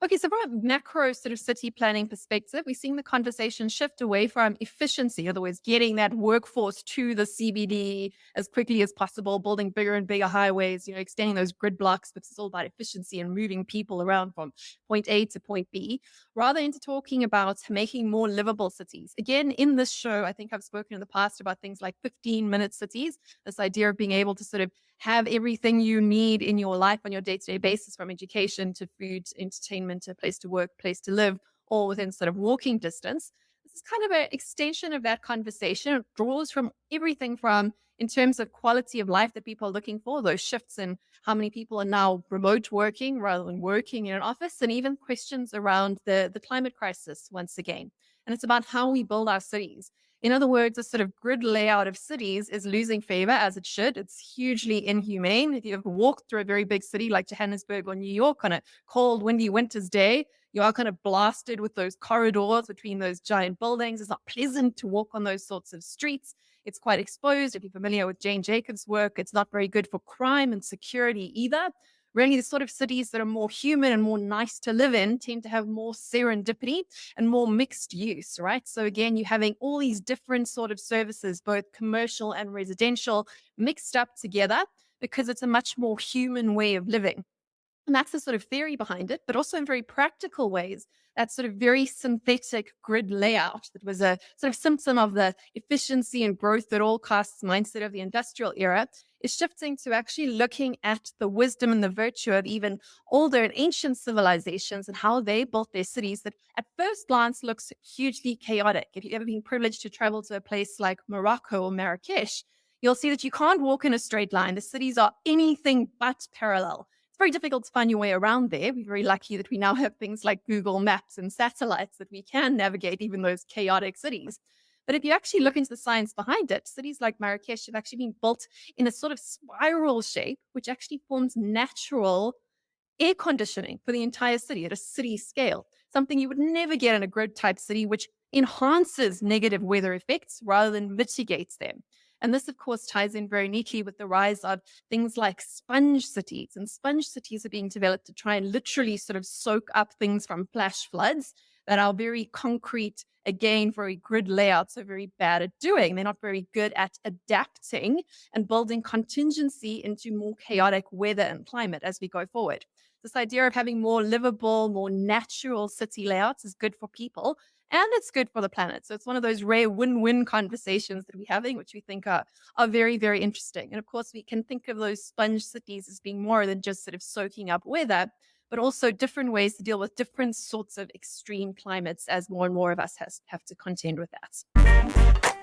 Okay, so from a macro sort of city planning perspective, we're seeing the conversation shift away from efficiency, in other words, getting that workforce to the CBD as quickly as possible, building bigger and bigger highways, extending those grid blocks, because it's all about efficiency and moving people around from point A to point B, rather into talking about making more livable cities. Again, in this show, I think I've spoken in the past about things like 15-minute cities, this idea of being able to sort of have everything you need in your life on your day-to-day basis, from education to food, entertainment, a place to work, place to live, all within sort of walking distance. This is kind of an extension of that conversation. It draws from everything from in terms of quality of life that people are looking for, those shifts in how many people are now remote working rather than working in an office, and even questions around the climate crisis once again. And it's about how we build our cities. In other words, the sort of grid layout of cities is losing favor, as it should. It's hugely inhumane. If you ever walked through a very big city like Johannesburg or New York on a cold, windy winter's day, you are kind of blasted with those corridors between those giant buildings. It's not pleasant to walk on those sorts of streets. It's quite exposed. If you're familiar with Jane Jacobs' work, it's not very good for crime and security either. Really, the sort of cities that are more human and more nice to live in tend to have more serendipity and more mixed use, right? So again, you're having all these different sort of services, both commercial and residential, mixed up together because it's a much more human way of living. And that's the sort of theory behind it, but also in very practical ways, that sort of very synthetic grid layout that was a sort of symptom of the efficiency and growth at all costs mindset of the industrial era is shifting to actually looking at the wisdom and the virtue of even older and ancient civilizations and how they built their cities that at first glance looks hugely chaotic. If you've ever been privileged to travel to a place like Morocco or Marrakesh, you'll see that you can't walk in a straight line. The cities are anything but parallel. It's very difficult to find your way around there. We're very lucky that we now have things like Google Maps and satellites that we can navigate even those chaotic cities. But if you actually look into the science behind it, cities like Marrakesh have actually been built in a sort of spiral shape, which actually forms natural air conditioning for the entire city at a city scale, something you would never get in a grid type city, which enhances negative weather effects rather than mitigates them. And this, of course, ties in very neatly with the rise of things like sponge cities. And sponge cities are being developed to try and literally sort of soak up things from flash floods that are very concrete, again, very grid layouts are very bad at doing. They're not very good at adapting and building contingency into more chaotic weather and climate as we go forward. This idea of having more livable, more natural city layouts is good for people and it's good for the planet. So it's one of those rare win-win conversations that we're having, which we think are very, very interesting. And of course, we can think of those sponge cities as being more than just sort of soaking up weather, but also different ways to deal with different sorts of extreme climates as more and more of us have to contend with that.